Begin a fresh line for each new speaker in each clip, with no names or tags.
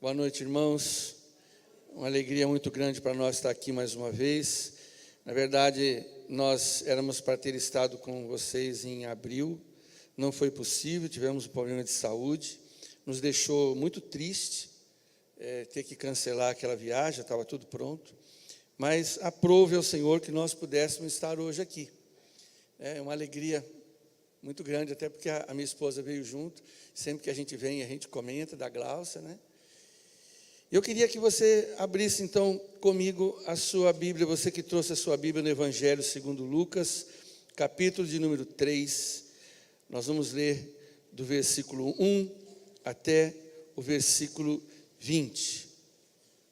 Boa noite, irmãos. Uma alegria muito grande para nós estar aqui mais uma vez. Na verdade, nós éramos para ter estado com vocês em abril. Não foi possível, tivemos um problema de saúde. Nos deixou muito triste ter que cancelar aquela viagem, estava tudo pronto. Mas aprove ao Senhor que nós pudéssemos estar hoje aqui. É uma alegria muito grande, até porque a minha esposa veio junto. Sempre que a gente vem, a gente comenta da Gláucia, né? Eu queria que você abrisse então comigo a sua Bíblia, você que trouxe a sua Bíblia no Evangelho segundo Lucas, capítulo de número 3. Nós vamos ler do versículo 1 até o versículo 20.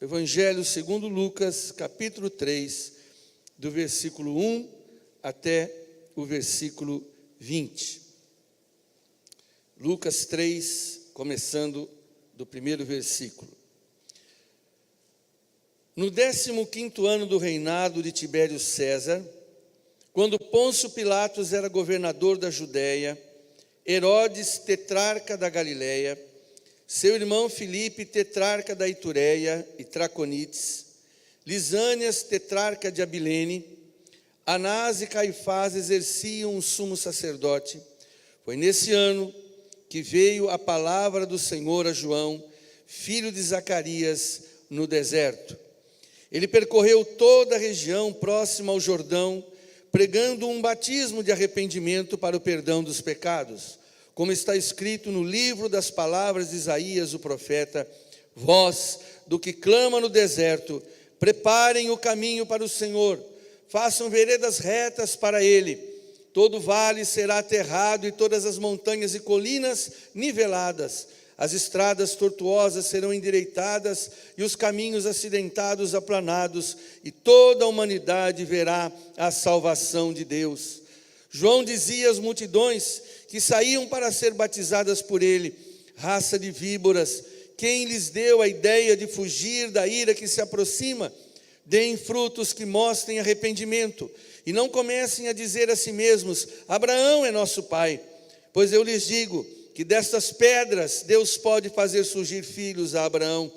Evangelho segundo Lucas, capítulo 3, do versículo 1 até o versículo 20. Lucas 3, começando do primeiro versículo. No 15º ano do reinado de Tibério César, quando Pôncio Pilatos era governador da Judéia, Herodes, tetrarca da Galileia, seu irmão Filipe, tetrarca da Itureia e Traconites, Lisânias, tetrarca de Abilene, Anás e Caifás exerciam o sumo sacerdote. Foi nesse ano que veio a palavra do Senhor a João, filho de Zacarias, no deserto. Ele percorreu toda a região próxima ao Jordão, pregando um batismo de arrependimento para o perdão dos pecados, como está escrito no livro das palavras de Isaías, o profeta: voz do que clama no deserto, preparem o caminho para o Senhor, façam veredas retas para ele. Todo vale será aterrado e todas as montanhas e colinas niveladas. As estradas tortuosas serão endireitadas e os caminhos acidentados aplanados, e toda a humanidade verá a salvação de Deus. João dizia às multidões que saíam para ser batizadas por ele: raça de víboras, quem lhes deu a ideia de fugir da ira que se aproxima? Deem frutos que mostrem arrependimento, e não comecem a dizer a si mesmos: Abraão é nosso pai. Pois eu lhes digo que destas pedras Deus pode fazer surgir filhos a Abraão.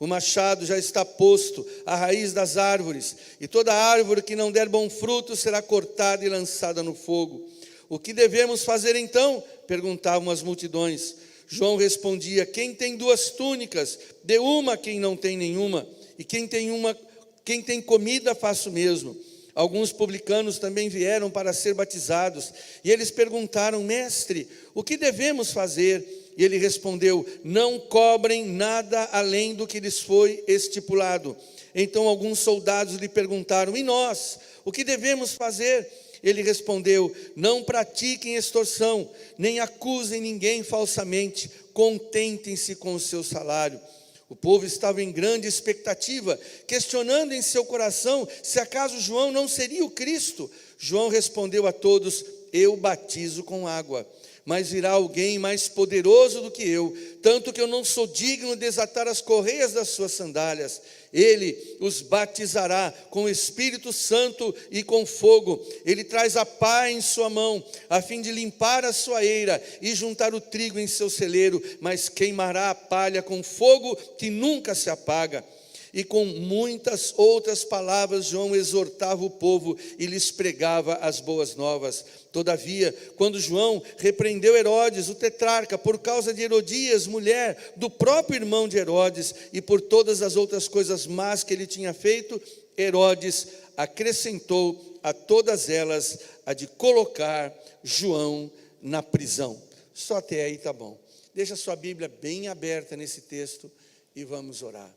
O machado já está posto à raiz das árvores, e toda árvore que não der bom fruto será cortada e lançada no fogo. O que devemos fazer então? Perguntavam as multidões. João respondia: quem tem 2 túnicas, dê uma a quem não tem nenhuma, e quem tem comida, faça o mesmo. Alguns publicanos também vieram para ser batizados, e eles perguntaram: mestre, o que devemos fazer? E ele respondeu: não cobrem nada além do que lhes foi estipulado. Então alguns soldados lhe perguntaram: e nós, o que devemos fazer? Ele respondeu: não pratiquem extorsão, nem acusem ninguém falsamente, contentem-se com o seu salário. O povo estava em grande expectativa, questionando em seu coração se acaso João não seria o Cristo. João respondeu a todos: eu batizo com água, mas virá alguém mais poderoso do que eu, tanto que eu não sou digno de desatar as correias das suas sandálias. Ele os batizará com o Espírito Santo e com fogo. Ele traz a pá em sua mão, a fim de limpar a sua eira e juntar o trigo em seu celeiro, mas queimará a palha com fogo que nunca se apaga. E com muitas outras palavras João exortava o povo e lhes pregava as boas novas. Todavia, quando João repreendeu Herodes, o tetrarca, por causa de Herodias, mulher do próprio irmão de Herodes, e por todas as outras coisas más que ele tinha feito, Herodes acrescentou a todas elas a de colocar João na prisão. Só até aí tá bom. Deixa a sua Bíblia bem aberta nesse texto e vamos orar.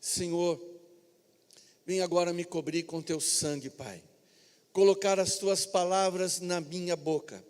Senhor, vem agora me cobrir com teu sangue, Pai. Colocar as tuas palavras na minha boca.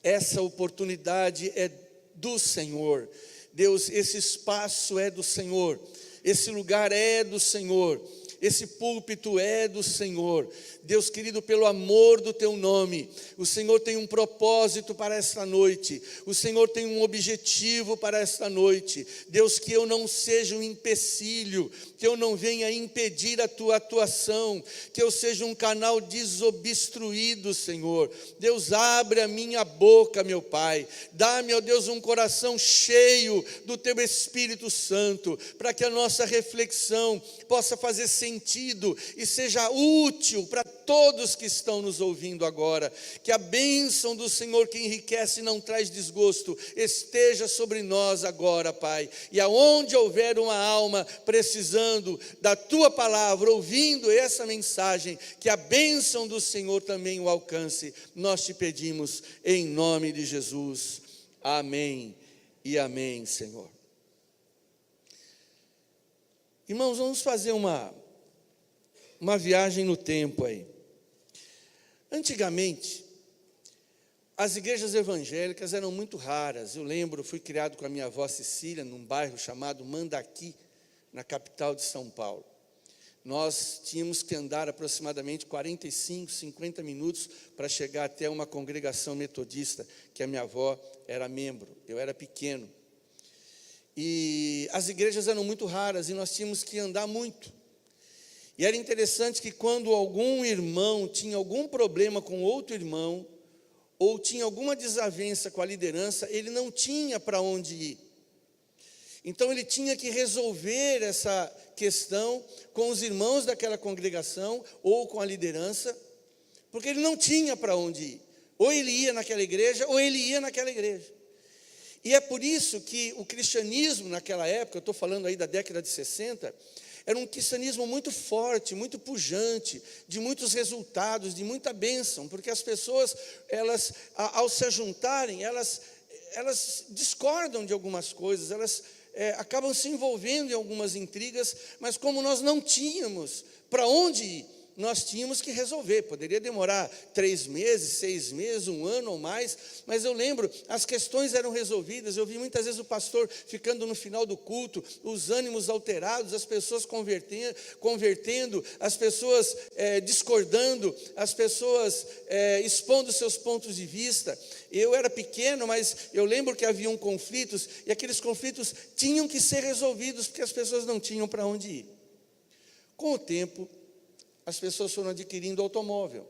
Essa oportunidade é do Senhor. Deus, esse espaço é do Senhor. Esse lugar é do Senhor. esse púlpito é do Senhor. Deus querido, pelo amor do teu nome, o Senhor tem um propósito para esta noite, o Senhor tem um objetivo para esta noite. Deus, que eu não seja um empecilho, que eu não venha impedir a tua atuação, que eu seja um canal desobstruído, Senhor. Deus, abre a minha boca, meu Pai, dá-me, ó Deus, um coração cheio do teu Espírito Santo, para que a nossa reflexão possa fazer sentido e seja útil para todos que estão nos ouvindo agora. Que a bênção do Senhor, que enriquece e não traz desgosto, esteja sobre nós agora, Pai. E aonde houver uma alma precisando da tua palavra, ouvindo essa mensagem, que a bênção do Senhor também o alcance. Nós te pedimos em nome de Jesus. Amém e amém, Senhor. Irmãos, vamos fazer uma viagem no tempo aí. Antigamente, as igrejas evangélicas eram muito raras. Eu lembro, fui criado com a minha avó Cecília, num bairro chamado Mandaqui, na capital de São Paulo. Nós tínhamos que andar aproximadamente 45, 50 minutos para chegar até uma congregação metodista, que a minha avó era membro. Eu era pequeno. E as igrejas eram muito raras e nós tínhamos que andar muito. E era interessante que quando algum irmão tinha algum problema com outro irmão, ou tinha alguma desavença com a liderança, ele não tinha para onde ir. Então ele tinha que resolver essa questão com os irmãos daquela congregação, ou com a liderança, porque ele não tinha para onde ir. Ou ele ia naquela igreja, ou ele ia naquela igreja. E é por isso que o cristianismo naquela época, eu estou falando aí da década de 60, era um cristianismo muito forte, muito pujante, de muitos resultados, de muita bênção, porque as pessoas, elas, ao se ajuntarem, elas discordam de algumas coisas, elas acabam se envolvendo em algumas intrigas, mas como nós não tínhamos para onde ir, nós tínhamos que resolver. Poderia demorar 3 meses, 6 meses, 1 ano ou mais, mas eu lembro, as questões eram resolvidas. Eu vi muitas vezes o pastor ficando no final do culto, os ânimos alterados, as pessoas convertendo, as pessoas discordando, as pessoas expondo seus pontos de vista. Eu era pequeno, mas eu lembro que haviam conflitos, e aqueles conflitos tinham que ser resolvidos, porque as pessoas não tinham para onde ir. Com o tempo, as pessoas foram adquirindo automóvel.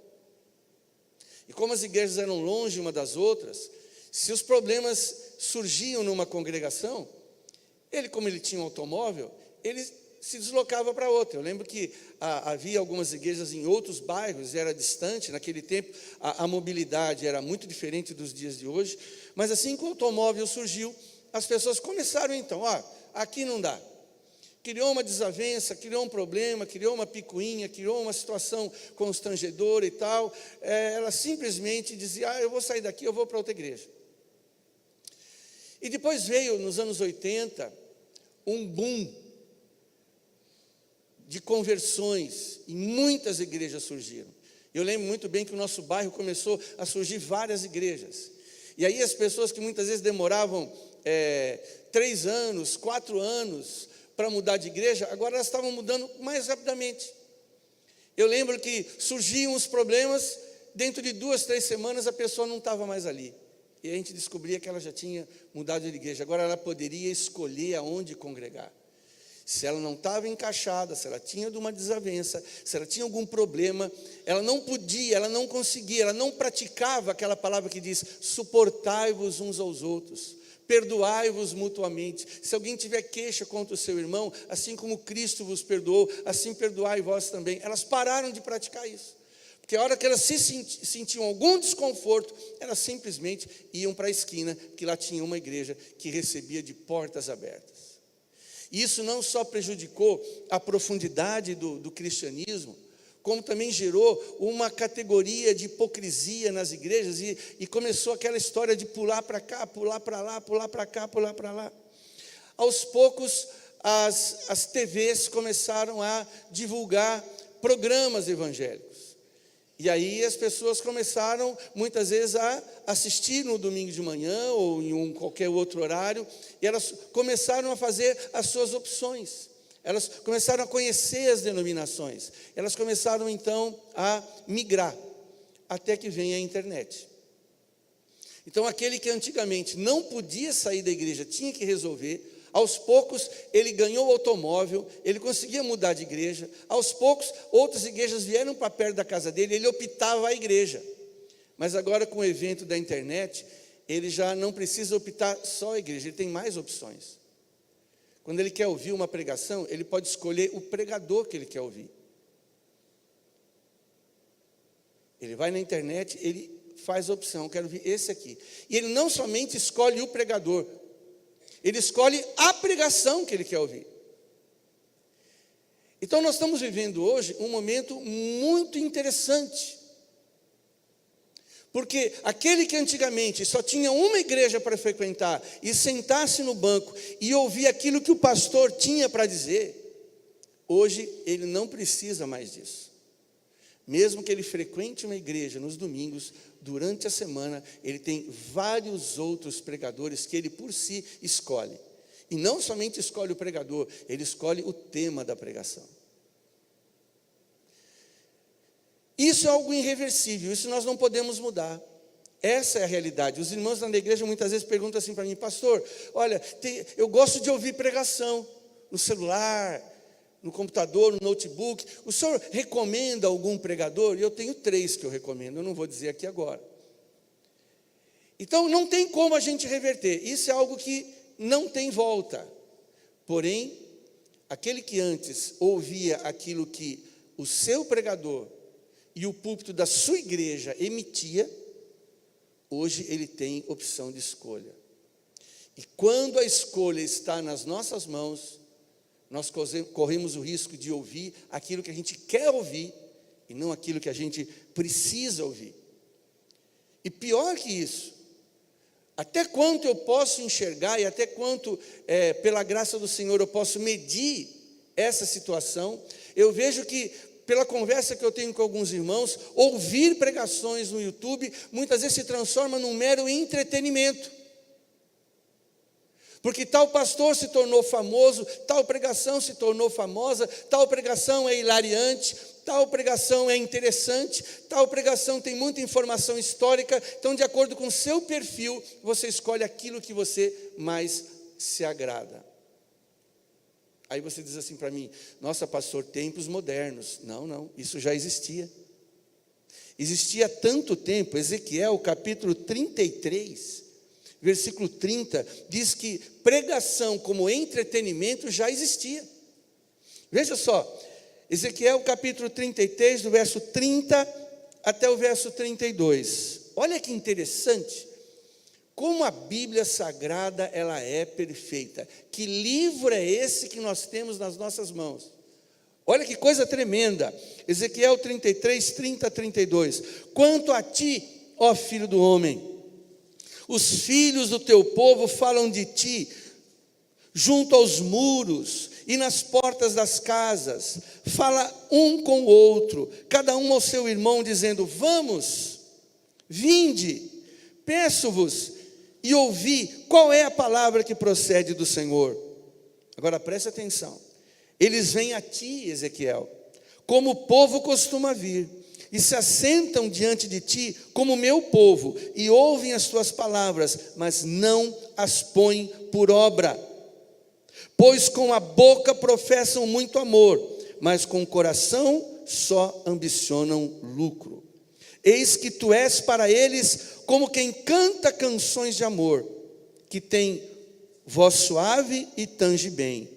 E como as igrejas eram longe uma das outras, se os problemas surgiam numa congregação, como ele tinha um automóvel, ele se deslocava para outra. Eu lembro que havia algumas igrejas em outros bairros, era distante, naquele tempo a mobilidade era muito diferente dos dias de hoje, mas assim que o automóvel surgiu, as pessoas começaram então, aqui não dá. Criou uma desavença, criou um problema, criou uma picuinha, criou uma situação constrangedora e tal. Ela simplesmente dizia, eu vou sair daqui, eu vou para outra igreja. E depois veio, nos anos 80, um boom de conversões, e muitas igrejas surgiram. Eu lembro muito bem que o nosso bairro começou a surgir várias igrejas. E aí as pessoas que muitas vezes demoravam 3 anos, 4 anos, para mudar de igreja, agora elas estavam mudando mais rapidamente. Eu lembro que surgiam os problemas, dentro de 2, 3 semanas a pessoa não estava mais ali. E a gente descobria que ela já tinha mudado de igreja. Agora ela poderia escolher aonde congregar. Se ela não estava encaixada, se ela tinha uma desavença, se ela tinha algum problema, ela não podia, ela não conseguia, ela não praticava aquela palavra que diz, suportai-vos uns aos outros. Perdoai-vos mutuamente. Se alguém tiver queixa contra o seu irmão, assim como Cristo vos perdoou, assim perdoai vós também. Elas pararam de praticar isso. Porque a hora que elas sentiam algum desconforto, elas simplesmente iam para a esquina, que lá tinha uma igreja que recebia de portas abertas. E isso não só prejudicou a profundidade do cristianismo, como também gerou uma categoria de hipocrisia nas igrejas, e começou aquela história de pular para cá, pular para lá, pular para cá, pular para lá. Aos poucos, as TVs começaram a divulgar programas evangélicos. E aí as pessoas começaram, muitas vezes, a assistir no domingo de manhã, ou em qualquer outro horário, e elas começaram a fazer as suas opções. Elas começaram a conhecer as denominações. Elas começaram, então, a migrar, até que vem a internet. Então, aquele que antigamente não podia sair da igreja, tinha que resolver. Aos poucos, ele ganhou o automóvel, ele conseguia mudar de igreja. Aos poucos, outras igrejas vieram para perto da casa dele, ele optava a igreja. Mas agora, com o evento da internet, ele já não precisa optar só a igreja, ele tem mais opções. Quando ele quer ouvir uma pregação, ele pode escolher o pregador que ele quer ouvir. Ele vai na internet, ele faz a opção, quero ouvir esse aqui. E ele não somente escolhe o pregador, ele escolhe a pregação que ele quer ouvir. Então nós estamos vivendo hoje um momento muito interessante. Porque aquele que antigamente só tinha uma igreja para frequentar e sentar-se no banco e ouvir aquilo que o pastor tinha para dizer, hoje ele não precisa mais disso. Mesmo que ele frequente uma igreja nos domingos, durante a semana, ele tem vários outros pregadores que ele por si escolhe. E não somente escolhe o pregador, ele escolhe o tema da pregação. Isso é algo irreversível, isso nós não podemos mudar. Essa é a realidade. Os irmãos na igreja muitas vezes perguntam assim para mim: pastor, olha, eu gosto de ouvir pregação no celular, no computador, no notebook. O senhor recomenda algum pregador? E eu tenho 3 que eu recomendo, eu não vou dizer aqui agora. Então não tem como a gente reverter, isso é algo que não tem volta. Porém, aquele que antes ouvia aquilo que o seu pregador e o púlpito da sua igreja emitia, hoje ele tem opção de escolha. E quando a escolha está nas nossas mãos, nós corremos o risco de ouvir aquilo que a gente quer ouvir e não aquilo que a gente precisa ouvir. E pior que isso, até quanto eu posso enxergar e até quanto, pela graça do Senhor, eu posso medir essa situação, eu vejo que, pela conversa que eu tenho com alguns irmãos, ouvir pregações no YouTube, muitas vezes se transforma num mero entretenimento. Porque tal pastor se tornou famoso, tal pregação se tornou famosa, tal pregação é hilariante, tal pregação é interessante, tal pregação tem muita informação histórica. Então, de acordo com o seu perfil, você escolhe aquilo que você mais se agrada. Aí você diz assim para mim: nossa, pastor, tempos modernos. Não, isso já existia. Existia há tanto tempo. Ezequiel, capítulo 33, versículo 30, diz que pregação como entretenimento já existia. Veja só, Ezequiel, capítulo 33, do verso 30 até o verso 32. Olha que interessante. Como a Bíblia Sagrada, ela é perfeita. Que livro é esse que nós temos nas nossas mãos? Olha que coisa tremenda. Ezequiel 33, 30 a 32. Quanto a ti, ó filho do homem, os filhos do teu povo falam de ti, junto aos muros e nas portas das casas. Fala um com o outro, cada um ao seu irmão, dizendo: vamos, vinde, peço-vos, e ouvi qual é a palavra que procede do Senhor. Agora preste atenção. Eles vêm a ti, Ezequiel, como o povo costuma vir, e se assentam diante de ti como meu povo, e ouvem as tuas palavras, mas não as põem por obra. Pois com a boca professam muito amor, mas com o coração só ambicionam lucro. Eis que tu és para eles como quem canta canções de amor, que tem voz suave e tange bem,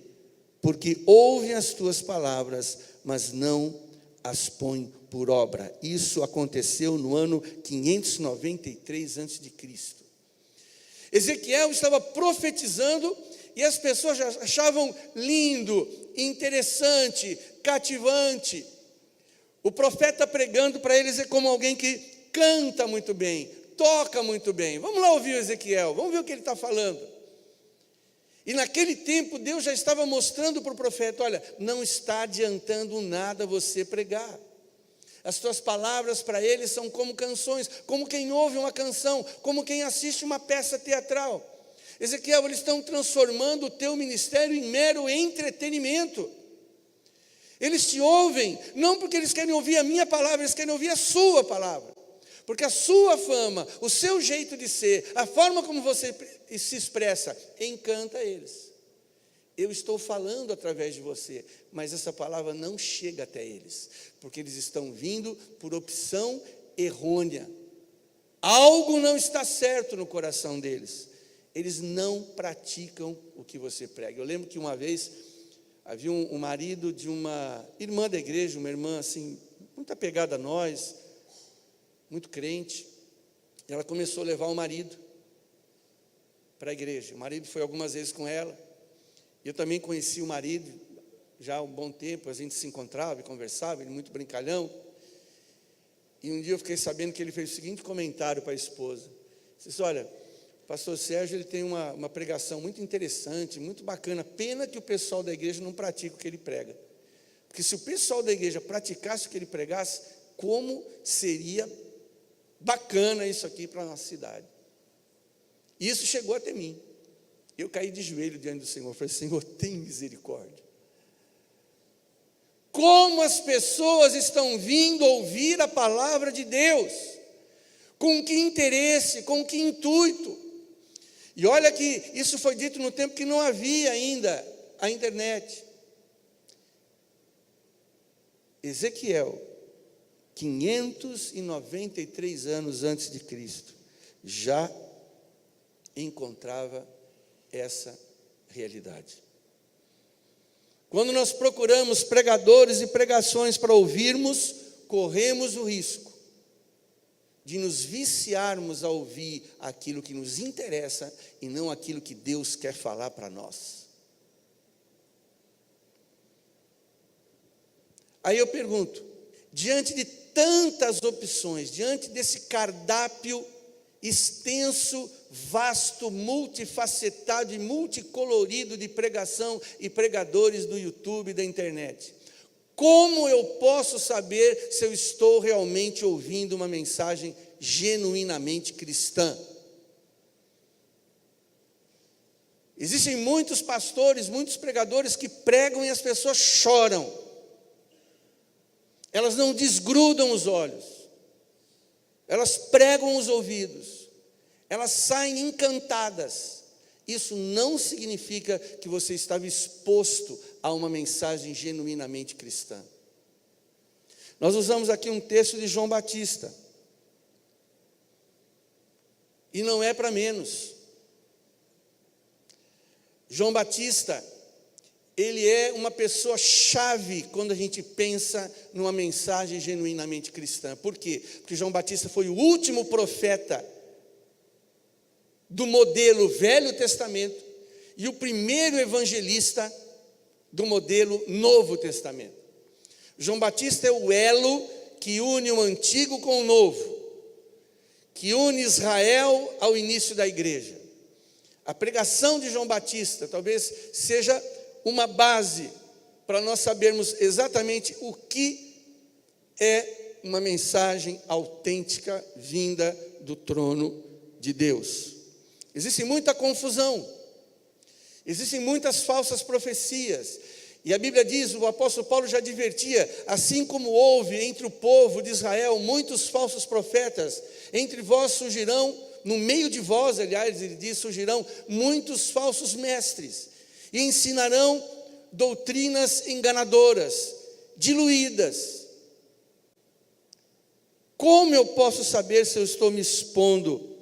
porque ouvem as tuas palavras, mas não as põem por obra. Isso aconteceu no ano 593 a.C. Ezequiel estava profetizando e as pessoas já achavam lindo, interessante, cativante. O profeta pregando para eles é como alguém que canta muito bem, toca muito bem. Vamos lá ouvir o Ezequiel, vamos ver o que ele está falando. E naquele tempo Deus já estava mostrando para o profeta: olha, não está adiantando nada você pregar. As tuas palavras para ele são como canções, como quem ouve uma canção, como quem assiste uma peça teatral. Ezequiel, eles estão transformando o teu ministério em mero entretenimento. Eles te ouvem, não porque eles querem ouvir a minha palavra, eles querem ouvir a sua palavra. Porque a sua fama, o seu jeito de ser, a forma como você se expressa, encanta eles. Eu estou falando através de você, mas essa palavra não chega até eles, porque eles estão vindo por opção errônea. Algo não está certo no coração deles. Eles não praticam o que você prega. Eu lembro que uma vez havia um marido de uma irmã da igreja, uma irmã assim, muito apegada a nós, muito crente. Ela começou a levar o marido para a igreja. O marido foi algumas vezes com ela. Eu também conheci o marido já há um bom tempo, a gente se encontrava e conversava, ele muito brincalhão. E um dia eu fiquei sabendo que ele fez o seguinte comentário para a esposa. Ele disse, olha, o pastor Sérgio ele tem uma pregação muito interessante, muito bacana. Pena que o pessoal da igreja não pratica o que ele prega. Porque se o pessoal da igreja praticasse o que ele pregasse, como seria bacana isso aqui para a nossa cidade. E isso chegou até mim. Eu caí de joelho diante do Senhor. Falei, Senhor, tem misericórdia. Como as pessoas estão vindo ouvir a palavra de Deus? Com que interesse, com que intuito? E olha que isso foi dito no tempo que não havia ainda a internet. Ezequiel, 593 anos antes de Cristo, já encontrava essa realidade. Quando nós procuramos pregadores e pregações para ouvirmos, corremos o risco de nos viciarmos a ouvir aquilo que nos interessa e não aquilo que Deus quer falar para nós. Aí eu pergunto, diante de tantas opções, diante desse cardápio extenso, vasto, multifacetado e multicolorido de pregação e pregadores do YouTube e da internet, como eu posso saber se eu estou realmente ouvindo uma mensagem genuinamente cristã? Existem muitos pastores, muitos pregadores que pregam e as pessoas choram. Elas não desgrudam os olhos. Elas pregam os ouvidos. Elas saem encantadas. Isso não significa que você estava exposto a uma mensagem genuinamente cristã. Nós usamos aqui um texto de João Batista. E não é para menos. João Batista, ele é uma pessoa chave quando a gente pensa numa mensagem genuinamente cristã. Por quê? Porque João Batista foi o último profeta do modelo Velho Testamento e o primeiro evangelista do modelo Novo Testamento. João Batista é o elo que une o antigo com o novo, que une Israel ao início da igreja. A pregação de João Batista talvez seja uma base para nós sabermos exatamente o que é uma mensagem autêntica vinda do trono de Deus. Existe muita confusão, existem muitas falsas profecias, e a Bíblia diz, o apóstolo Paulo já advertia, assim como houve entre o povo de Israel muitos falsos profetas, entre vós surgirão, no meio de vós, aliás, ele diz, surgirão muitos falsos mestres, e ensinarão doutrinas enganadoras, diluídas. Como eu posso saber se eu estou me expondo?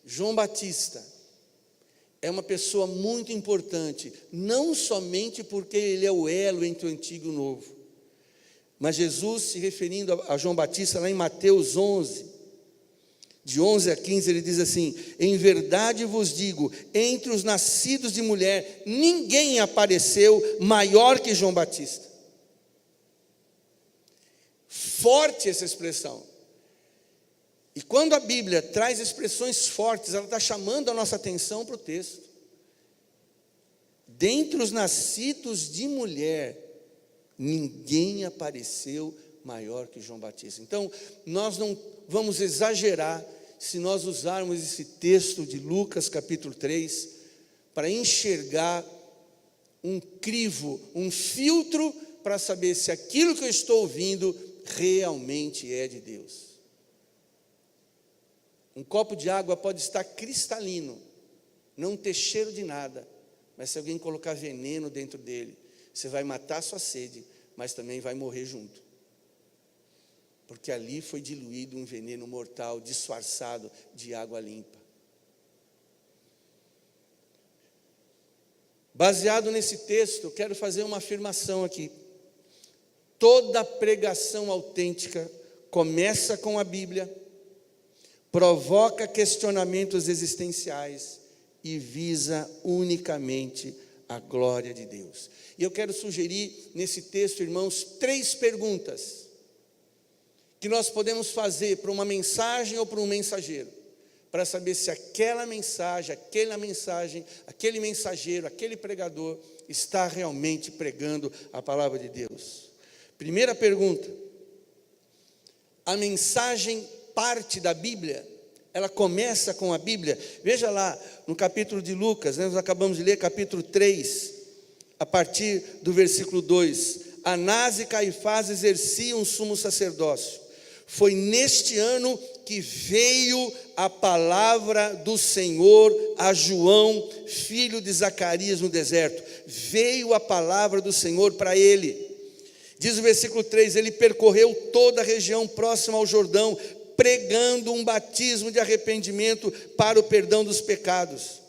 João Batista é uma pessoa muito importante, não somente porque ele é o elo entre o antigo e o novo, mas Jesus, se referindo a João Batista, lá em Mateus 11, de 11 a 15, ele diz assim: em verdade vos digo, entre os nascidos de mulher, ninguém apareceu maior que João Batista. Forte essa expressão. E quando a Bíblia traz expressões fortes, ela está chamando a nossa atenção para o texto. Dentre os nascidos de mulher, ninguém apareceu maior que João Batista. Então, nós não vamos exagerar se nós usarmos esse texto de Lucas capítulo 3 para enxergar um crivo, um filtro para saber se aquilo que eu estou ouvindo realmente é de Deus. Um copo de água pode estar cristalino, não ter cheiro de nada, mas se alguém colocar veneno dentro dele, você vai matar a sua sede, mas também vai morrer junto. Porque ali foi diluído um veneno mortal, disfarçado de água limpa. Baseado nesse texto, eu quero fazer uma afirmação aqui. Toda pregação autêntica começa com a Bíblia, provoca questionamentos existenciais e visa unicamente a glória de Deus. E eu quero sugerir nesse texto, irmãos, 3 perguntas que nós podemos fazer para uma mensagem ou para um mensageiro, para saber se aquela mensagem, aquele mensageiro, aquele pregador está realmente pregando a palavra de Deus. Primeira pergunta: a mensagem parte da Bíblia? Ela começa com a Bíblia? Veja lá no capítulo de Lucas, nós acabamos de ler capítulo 3, a partir do versículo 2. Anás e Caifás exerciam o sumo sacerdócio. Foi neste ano que veio a palavra do Senhor a João, filho de Zacarias, no deserto. Veio a palavra do Senhor para ele. Diz o versículo 3, ele percorreu toda a região próxima ao Jordão, pregando um batismo de arrependimento para o perdão dos pecados.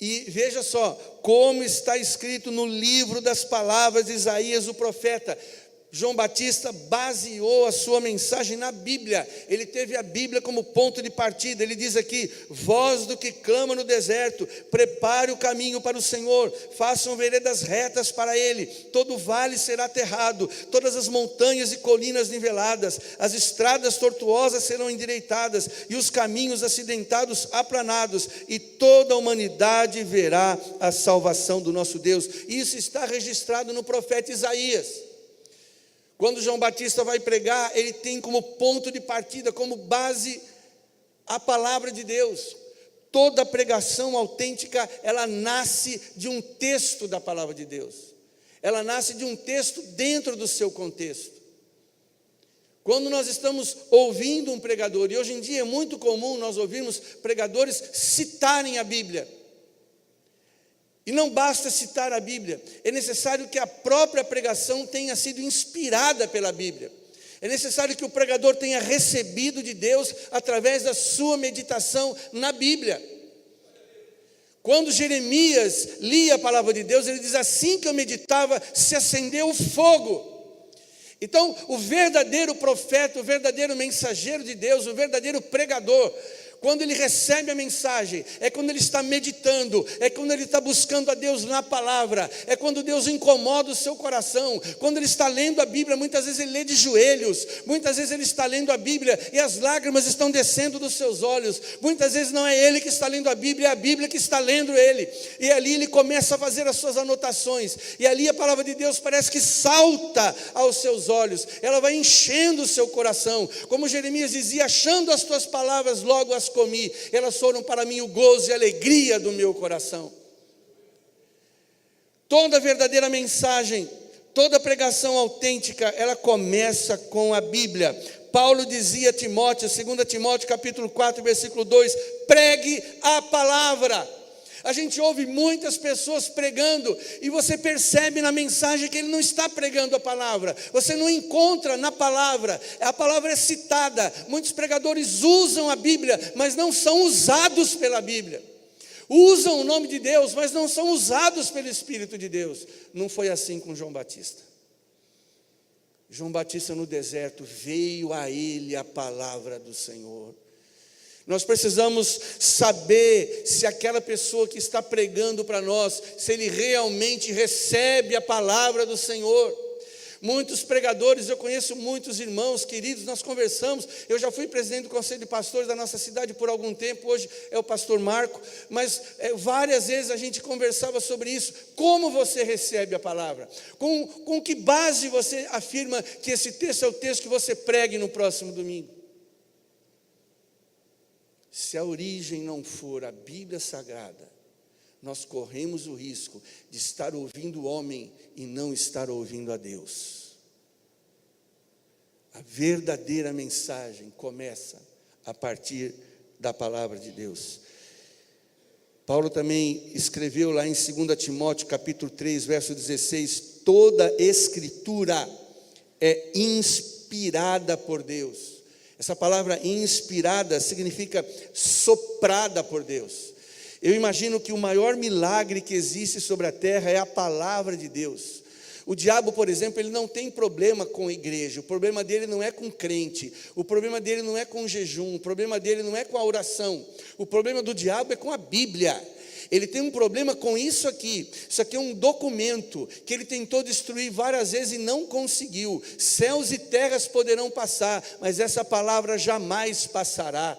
E veja só, como está escrito no livro das palavras de Isaías o profeta. João Batista baseou a sua mensagem na Bíblia. Ele teve a Bíblia como ponto de partida. Ele diz aqui: voz do que clama no deserto, prepare o caminho para o Senhor, façam veredas retas para Ele. Todo vale será aterrado, todas as montanhas e colinas niveladas, as estradas tortuosas serão endireitadas, e os caminhos acidentados aplanados, e toda a humanidade verá a salvação do nosso Deus. Isso está registrado no profeta Isaías. Quando João Batista vai pregar, ele tem como ponto de partida, como base, a palavra de Deus. Toda pregação autêntica, ela nasce de um texto da palavra de Deus. Ela nasce de um texto dentro do seu contexto. Quando nós estamos ouvindo um pregador, e hoje em dia é muito comum nós ouvirmos pregadores citarem a Bíblia. E não basta citar a Bíblia, é necessário que a própria pregação tenha sido inspirada pela Bíblia. É necessário que o pregador tenha recebido de Deus através da sua meditação na Bíblia. Quando Jeremias lia a palavra de Deus, ele diz: assim que eu meditava, se acendeu o fogo. Então, o verdadeiro profeta, o verdadeiro mensageiro de Deus, o verdadeiro pregador, quando ele recebe a mensagem, é quando ele está meditando, é quando ele está buscando a Deus na palavra, é quando Deus incomoda o seu coração. Quando ele está lendo a Bíblia, muitas vezes ele lê de joelhos, muitas vezes ele está lendo a Bíblia e as lágrimas estão descendo dos seus olhos. Muitas vezes não é ele que está lendo a Bíblia, é a Bíblia que está lendo ele. E ali ele começa a fazer as suas anotações, e ali a palavra de Deus parece que salta aos seus olhos, ela vai enchendo o seu coração. Como Jeremias dizia: achando as tuas palavras, logo as comi, elas foram para mim o gozo e a alegria do meu coração. Toda verdadeira mensagem, toda pregação autêntica, ela começa com a Bíblia. Paulo dizia a Timóteo, 2 Timóteo capítulo 4, versículo 2, pregue a palavra. A gente ouve muitas pessoas pregando, e você percebe na mensagem que ele não está pregando a palavra. Você não encontra na palavra, a palavra é citada. Muitos pregadores usam a Bíblia, mas não são usados pela Bíblia. Usam o nome de Deus, mas não são usados pelo Espírito de Deus. Não foi assim com João Batista. João Batista no deserto, veio a ele a palavra do Senhor. Nós precisamos saber se aquela pessoa que está pregando para nós, se ele realmente recebe a palavra do Senhor. Muitos pregadores, eu conheço muitos irmãos queridos, nós conversamos. Eu já fui presidente do conselho de pastores da nossa cidade por algum tempo, hoje é o pastor Marco, mas várias vezes a gente conversava sobre isso. Como você recebe a palavra? Com que base você afirma que esse texto é o texto que você pregue no próximo domingo? Se a origem não for a Bíblia Sagrada, nós corremos o risco de estar ouvindo o homem e não estar ouvindo a Deus. A verdadeira mensagem começa a partir da palavra de Deus. Paulo também escreveu lá em 2 Timóteo capítulo 3, verso 16, toda escritura é inspirada por Deus. Essa palavra inspirada significa soprada por Deus. Eu imagino que o maior milagre que existe sobre a terra é a palavra de Deus. O diabo, por exemplo, ele não tem problema com a igreja, o problema dele não é com crente, o problema dele não é com jejum, o problema dele não é com a oração, o problema do diabo é com a Bíblia. Ele tem um problema com isso aqui é um documento que ele tentou destruir várias vezes e não conseguiu. Céus e terras poderão passar, mas essa palavra jamais passará.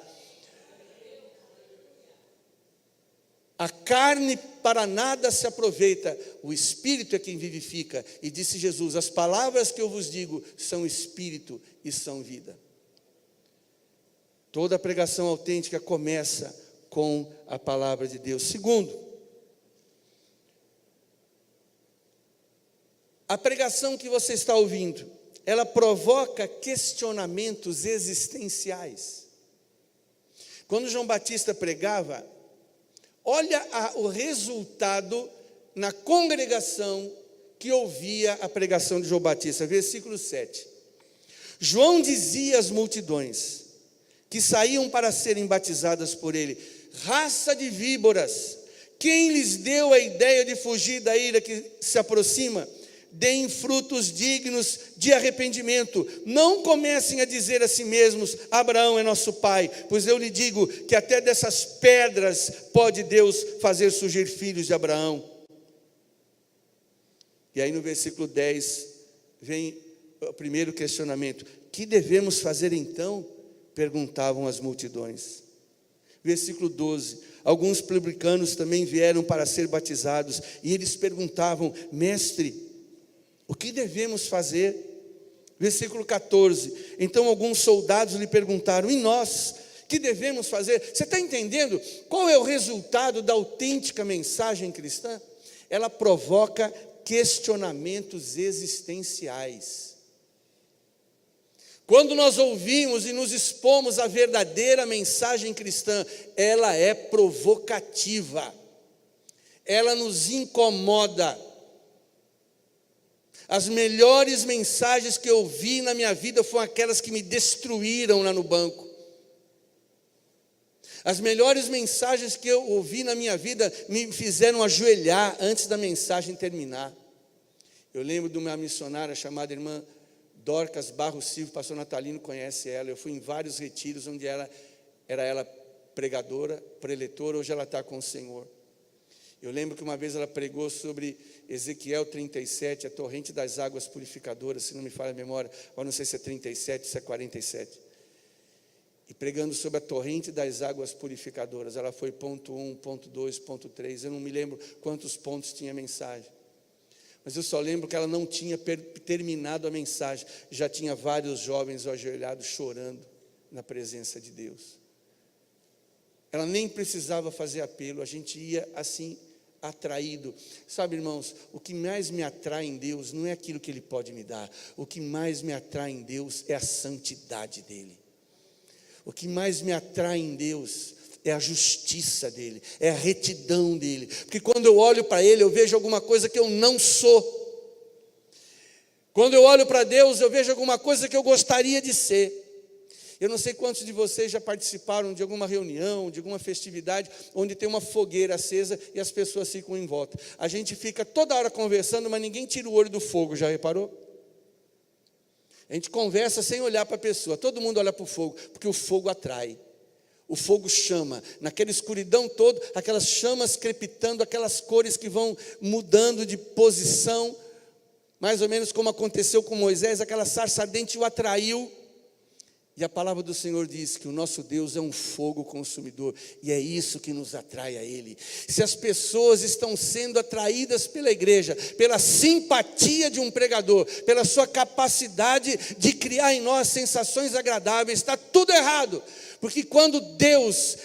A carne para nada se aproveita, o Espírito é quem vivifica. E disse Jesus, as palavras que eu vos digo são Espírito e são vida. Toda pregação autêntica começa com a palavra de Deus. Segundo, a pregação que você está ouvindo, ela provoca questionamentos existenciais. Quando João Batista pregava, olha o resultado na congregação que ouvia a pregação de João Batista. Versículo 7. João dizia às multidões que saíam para serem batizadas por ele: raça de víboras, quem lhes deu a ideia de fugir da ira que se aproxima? Deem frutos dignos de arrependimento. Não comecem a dizer a si mesmos: Abraão é nosso pai, pois eu lhe digo que até dessas pedras pode Deus fazer surgir filhos de Abraão. E aí no versículo 10 vem o primeiro questionamento: que devemos fazer então? Perguntavam as multidões. Versículo 12, alguns publicanos também vieram para ser batizados, e eles perguntavam: mestre, o que devemos fazer? Versículo 14, então alguns soldados lhe perguntaram: e nós, que devemos fazer? Você está entendendo qual é o resultado da autêntica mensagem cristã? Ela provoca questionamentos existenciais. Quando nós ouvimos e nos expomos à verdadeira mensagem cristã, ela é provocativa, ela nos incomoda. As melhores mensagens que eu ouvi na minha vida foram aquelas que me destruíram lá no banco. As melhores mensagens que eu ouvi na minha vida me fizeram ajoelhar antes da mensagem terminar. Eu lembro de uma missionária chamada irmã Dorcas Barros Silva, o pastor Natalino conhece ela. Eu fui em vários retiros onde ela era pregadora, preletora, hoje ela está com o Senhor. Eu lembro que uma vez ela pregou sobre Ezequiel 37, a torrente das águas purificadoras, se não me falha a memória, ou não sei se é 37 ou se é 47. E pregando sobre a torrente das águas purificadoras, ela foi ponto 1, ponto 2, ponto 3, eu não me lembro quantos pontos tinha a mensagem. Mas eu só lembro que ela não tinha terminado a mensagem, já tinha vários jovens ajoelhados chorando na presença de Deus. Ela nem precisava fazer apelo, a gente ia assim atraído. Sabe, irmãos, o que mais me atrai em Deus não é aquilo que Ele pode me dar. O que mais me atrai em Deus é a santidade dEle. O que mais me atrai em Deus é a justiça dEle, é a retidão dEle. Porque quando eu olho para Ele, eu vejo alguma coisa que eu não sou. Quando eu olho para Deus, eu vejo alguma coisa que eu gostaria de ser. Eu não sei quantos de vocês já participaram de alguma reunião, de alguma festividade, onde tem uma fogueira acesa e as pessoas ficam em volta. A gente fica toda hora conversando, mas ninguém tira o olho do fogo, já reparou? A gente conversa sem olhar para a pessoa, todo mundo olha para o fogo, porque o fogo atrai. O fogo chama, naquela escuridão toda, aquelas chamas crepitando, aquelas cores que vão mudando de posição, mais ou menos como aconteceu com Moisés, aquela sarça ardente o atraiu. E a palavra do Senhor diz que o nosso Deus é um fogo consumidor, e é isso que nos atrai a Ele. Se as pessoas estão sendo atraídas pela igreja, pela simpatia de um pregador, pela sua capacidade de criar em nós sensações agradáveis, está tudo errado, Porque quando Deus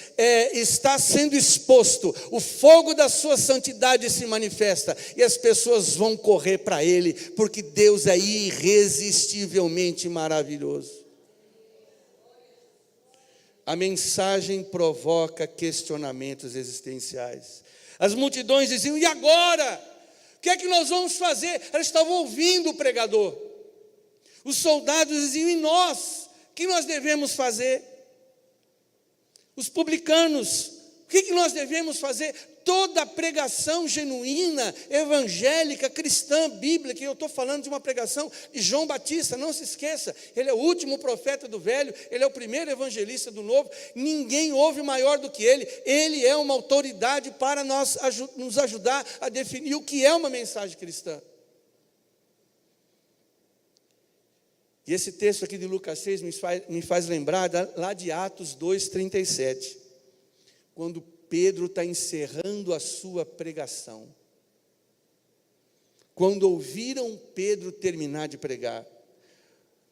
está sendo exposto, o fogo da sua santidade se manifesta, e as pessoas vão correr para Ele, porque Deus é irresistivelmente maravilhoso. A mensagem provoca questionamentos existenciais. As multidões diziam: e agora? O que é que nós vamos fazer? Elas estavam ouvindo o pregador. Os soldados diziam: e nós? O que nós devemos fazer? Os publicanos: o que nós devemos fazer? Toda a pregação genuína, evangélica, cristã, bíblica, que eu estou falando de uma pregação de João Batista, não se esqueça, ele é o último profeta do Velho, ele é o primeiro evangelista do Novo, ninguém ouve maior do que ele é uma autoridade para nos ajudar a definir o que é uma mensagem cristã. E esse texto aqui de Lucas 6 me faz lembrar lá de Atos 2:37, quando Pedro está encerrando a sua pregação. Quando ouviram Pedro terminar de pregar,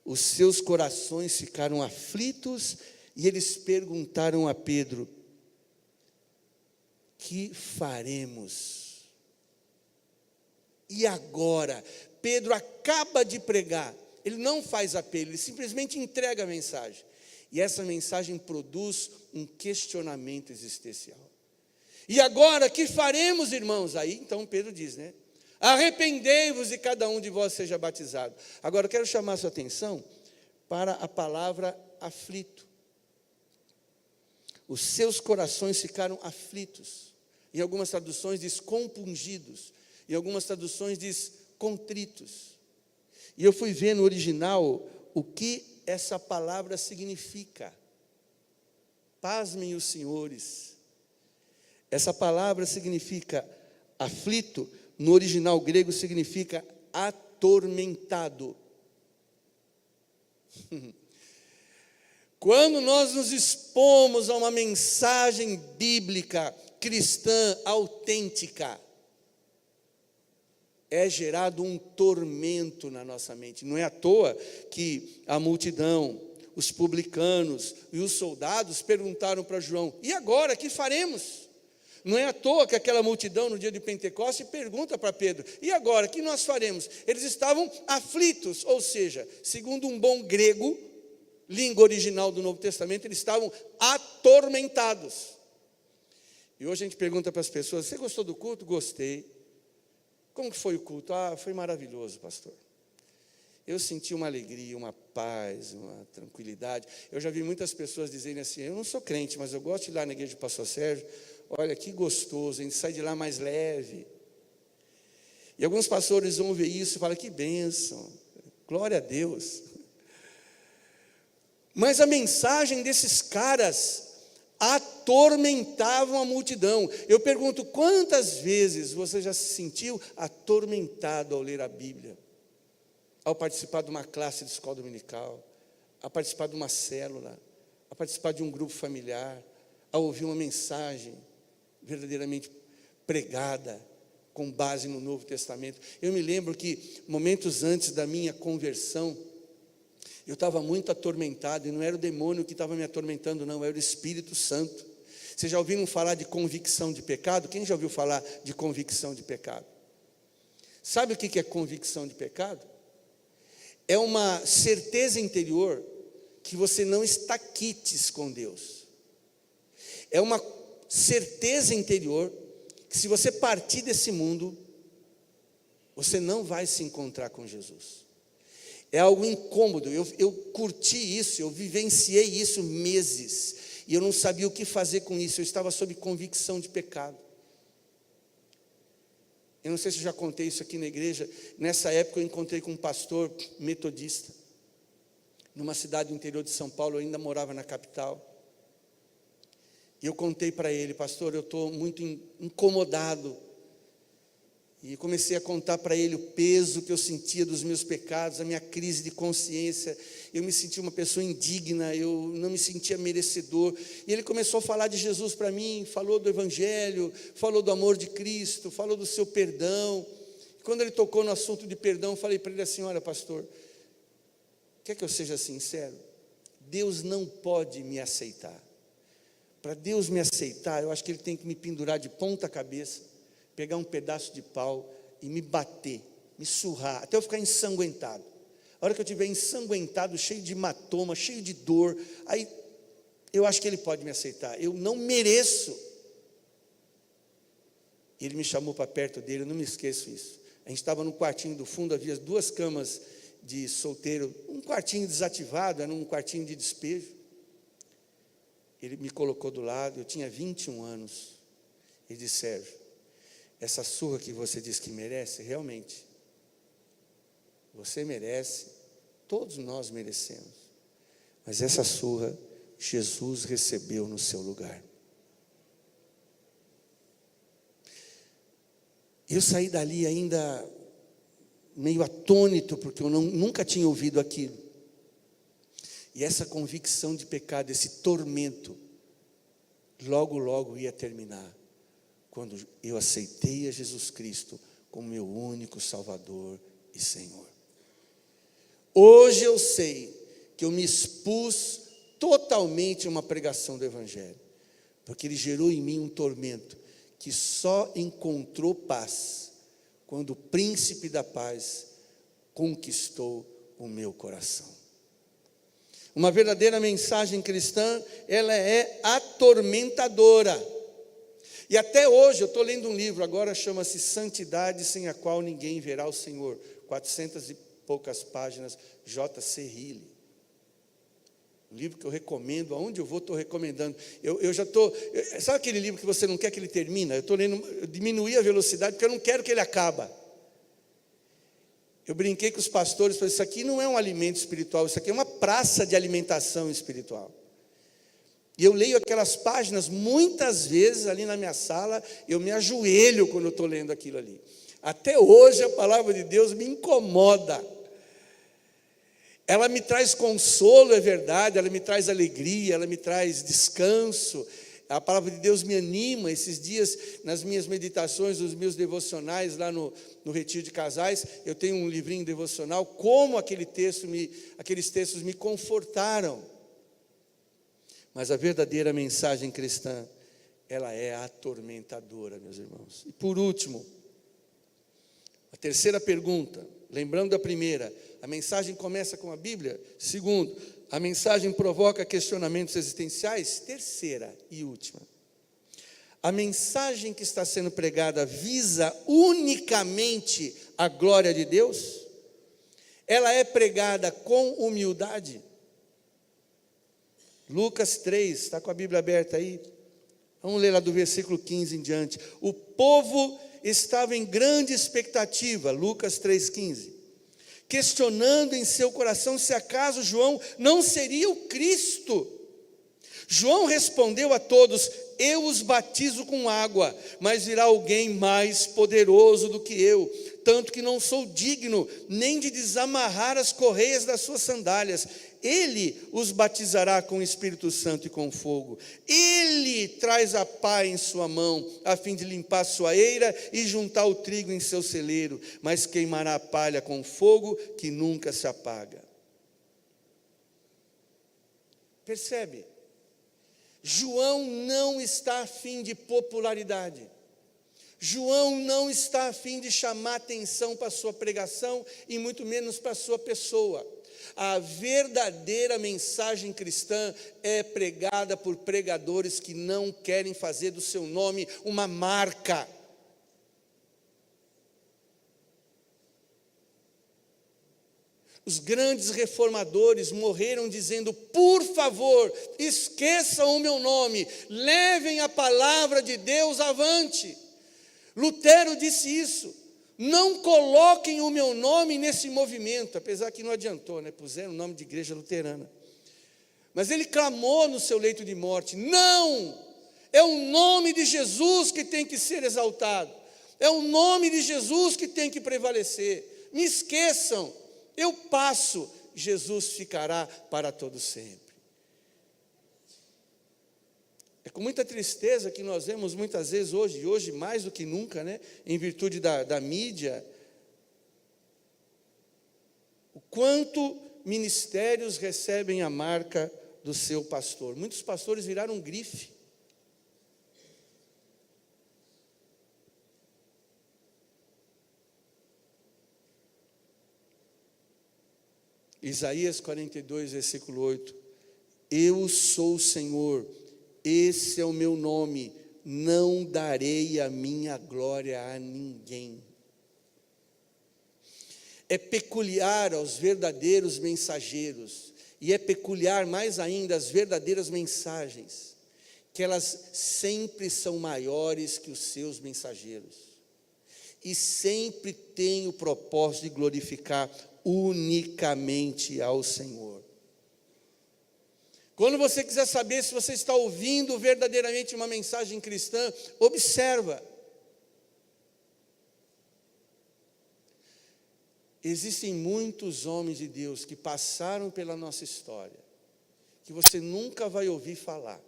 os seus corações ficaram aflitos e eles perguntaram a Pedro: que faremos? E agora? Pedro acaba de pregar, ele não faz apelo, ele simplesmente entrega a mensagem. E essa mensagem produz um questionamento existencial. E agora, que faremos, irmãos? Aí, então, Pedro diz, arrependei-vos e cada um de vós seja batizado. Agora, eu quero chamar a sua atenção para a palavra aflito. Os seus corações ficaram aflitos. Em algumas traduções diz compungidos. Em algumas traduções diz contritos. E eu fui ver no original o que essa palavra significa. Pasmem os senhores. Essa palavra significa aflito, no original grego significa atormentado. Quando nós nos expomos a uma mensagem bíblica, cristã, autêntica, é gerado um tormento na nossa mente. Não é à toa que a multidão, os publicanos e os soldados perguntaram para João: e agora, que faremos? Não é à toa que aquela multidão no dia de Pentecostes pergunta para Pedro: e agora, o que nós faremos? Eles estavam aflitos, ou seja, segundo um bom grego, língua original do Novo Testamento, eles estavam atormentados. E hoje a gente pergunta para as pessoas: você gostou do culto? Gostei. Como que foi o culto? Foi maravilhoso, pastor. Eu senti uma alegria, uma paz, uma tranquilidade. Eu já vi muitas pessoas dizerem assim: eu não sou crente, mas eu gosto de ir lá na igreja do pastor Sérgio. Olha, que gostoso, a gente sai de lá mais leve. E alguns pastores vão ver isso e falam: que bênção, glória a Deus. Mas a mensagem desses caras atormentavam a multidão. Eu pergunto: quantas vezes você já se sentiu atormentado ao ler a Bíblia? Ao participar de uma classe de escola dominical, a participar de uma célula, a participar de um grupo familiar, a ouvir uma mensagem verdadeiramente pregada, com base no Novo Testamento. Eu me lembro que, momentos antes da minha conversão, eu estava muito atormentado, e não era o demônio que estava me atormentando, não, era o Espírito Santo. Vocês já ouviram falar de convicção de pecado? Quem já ouviu falar de convicção de pecado? Sabe o que é convicção de pecado? É uma certeza interior que você não está quites com Deus. É uma certeza interior que, se você partir desse mundo, você não vai se encontrar com Jesus. É algo incômodo. Eu curti isso, eu vivenciei isso meses, e eu não sabia o que fazer com isso. Eu estava sob convicção de pecado. Eu não sei se eu já contei isso aqui na igreja. Nessa época eu encontrei com um pastor metodista, numa cidade do interior de São Paulo. Eu ainda morava na capital. E eu contei para ele: pastor, eu estou muito incomodado. E comecei a contar para ele o peso que eu sentia dos meus pecados, a minha crise de consciência. Eu me sentia uma pessoa indigna, eu não me sentia merecedor. E ele começou a falar de Jesus para mim, falou do Evangelho, falou do amor de Cristo, falou do seu perdão. E quando ele tocou no assunto de perdão, eu falei para ele assim: olha, pastor, quer que eu seja sincero? Deus não pode me aceitar. Para Deus me aceitar, eu acho que Ele tem que me pendurar de ponta cabeça, pegar um pedaço de pau e me bater, me surrar, até eu ficar ensanguentado. A hora que eu estiver ensanguentado, cheio de hematoma, cheio de dor, aí eu acho que Ele pode me aceitar. Eu não mereço. Ele me chamou para perto dele, eu não me esqueço isso. A gente estava no quartinho do fundo, havia 2 camas de solteiro, um quartinho desativado, era um quartinho de despejo. Ele me colocou do lado, eu tinha 21 anos. Ele disse: Sérgio, essa surra que você diz que merece, realmente, você merece, todos nós merecemos. Mas essa surra, Jesus recebeu no seu lugar. Eu saí dali ainda meio atônito, porque eu nunca tinha ouvido aquilo. E essa convicção de pecado, esse tormento, logo, logo ia terminar, quando eu aceitei a Jesus Cristo como meu único Salvador e Senhor. Hoje eu sei que eu me expus totalmente a uma pregação do Evangelho, porque ele gerou em mim um tormento que só encontrou paz quando o príncipe da paz conquistou o meu coração. Uma verdadeira mensagem cristã, ela é atormentadora. E até hoje, eu estou lendo um livro, agora chama-se Santidade Sem a Qual Ninguém Verá o Senhor. 400 e poucas páginas, J.C. Riley. Um livro que eu recomendo, aonde eu vou, estou recomendando. Eu já estou... Sabe aquele livro que você não quer que ele termine? Eu estou lendo, eu diminuí a velocidade, porque eu não quero que ele acabe. Eu brinquei com os pastores, falei: isso aqui não é um alimento espiritual, isso aqui é uma praça de alimentação espiritual. E eu leio aquelas páginas, muitas vezes ali na minha sala, eu me ajoelho quando eu estou lendo aquilo ali. Até hoje a palavra de Deus me incomoda. Ela me traz consolo, é verdade, ela me traz alegria, ela me traz descanso. A palavra de Deus me anima. Esses dias, nas minhas meditações, nos meus devocionais, lá no Retiro de Casais, eu tenho um livrinho devocional, como aqueles textos me confortaram. Mas a verdadeira mensagem cristã, ela é atormentadora, meus irmãos. E por último, a terceira pergunta, lembrando da primeira, a mensagem começa com a Bíblia. Segundo, a mensagem provoca questionamentos existenciais. Terceira e última, a mensagem que está sendo pregada visa unicamente a glória de Deus? Ela é pregada com humildade? Lucas 3, está com a Bíblia aberta aí? Vamos ler lá do versículo 15 em diante. O povo estava em grande expectativa, Lucas 3,15, questionando em seu coração se acaso João não seria o Cristo. João respondeu a todos: eu os batizo com água, mas virá alguém mais poderoso do que eu, tanto que não sou digno nem de desamarrar as correias das suas sandálias. Ele os batizará com o Espírito Santo e com fogo. Ele traz a pá em sua mão, a fim de limpar sua eira e juntar o trigo em seu celeiro, mas queimará a palha com fogo que nunca se apaga. Percebe? João não está a fim de popularidade. João não está a fim de chamar atenção para a sua pregação e muito menos para a sua pessoa. A verdadeira mensagem cristã é pregada por pregadores que não querem fazer do seu nome uma marca. Os grandes reformadores morreram dizendo: por favor, esqueçam o meu nome, levem a palavra de Deus avante. Lutero disse isso: não coloquem o meu nome nesse movimento, apesar que não adiantou, né? Puseram o nome de igreja luterana. Mas ele clamou no seu leito de morte: não, é o nome de Jesus que tem que ser exaltado, é o nome de Jesus que tem que prevalecer. Me esqueçam, eu passo, Jesus ficará para todo sempre. É com muita tristeza que nós vemos muitas vezes hoje mais do que nunca, né, em virtude da mídia, o quanto ministérios recebem a marca do seu pastor. Muitos pastores viraram grife. Isaías 42, versículo 8. Eu sou o Senhor, esse é o meu nome, não darei a minha glória a ninguém. É peculiar aos verdadeiros mensageiros, e é peculiar mais ainda às verdadeiras mensagens, que elas sempre são maiores que os seus mensageiros, e sempre têm o propósito de glorificar unicamente ao Senhor. Quando você quiser saber se você está ouvindo verdadeiramente uma mensagem cristã, observa. Existem muitos homens de Deus que passaram pela nossa história, que você nunca vai ouvir falar.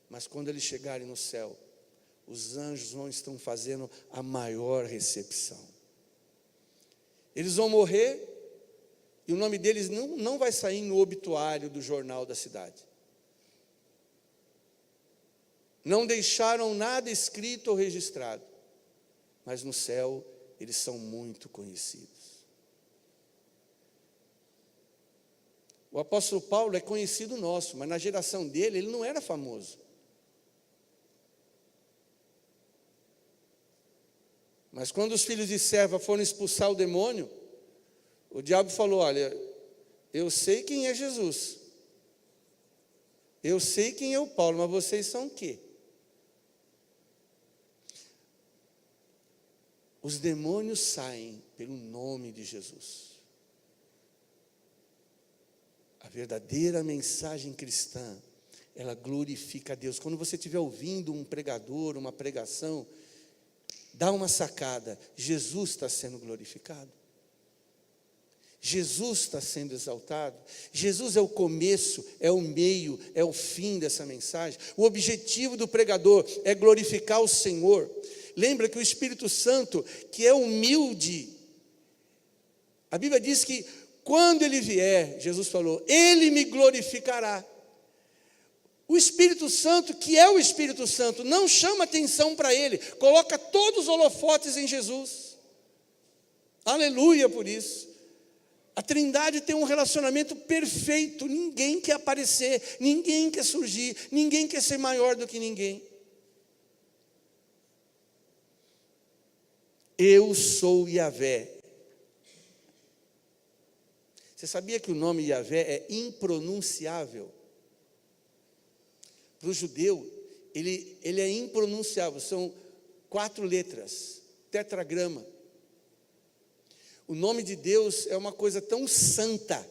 Mas quando eles chegarem no céu, os anjos não estão fazendo a maior recepção. Eles vão morrer e o nome deles não vai sair no obituário do jornal da cidade. Não deixaram nada escrito ou registrado, mas no céu eles são muito conhecidos. O apóstolo Paulo é conhecido nosso, mas na geração dele ele não era famoso. Mas quando os filhos de Seva foram expulsar o demônio, o diabo falou: olha, eu sei quem é Jesus, eu sei quem é o Paulo, mas vocês são o quê? Os demônios saem pelo nome de Jesus. A verdadeira mensagem cristã, ela glorifica a Deus. Quando você estiver ouvindo um pregador, uma pregação, dá uma sacada: Jesus está sendo glorificado, Jesus está sendo exaltado, Jesus é o começo, é o meio, é o fim dessa mensagem. O objetivo do pregador é glorificar o Senhor. Lembra que o Espírito Santo, que é humilde, a Bíblia diz que quando ele vier, Jesus falou, ele me glorificará. O Espírito Santo, que é o Espírito Santo, não chama atenção para ele, coloca todos os holofotes em Jesus. Aleluia por isso. A Trindade tem um relacionamento perfeito, ninguém quer aparecer, ninguém quer surgir, ninguém quer ser maior do que ninguém. Eu sou Yahvé. Você sabia que o nome Yahvé é impronunciável? Para o judeu, ele é impronunciável, são 4 letras, tetragrama. O nome de Deus é uma coisa tão santa,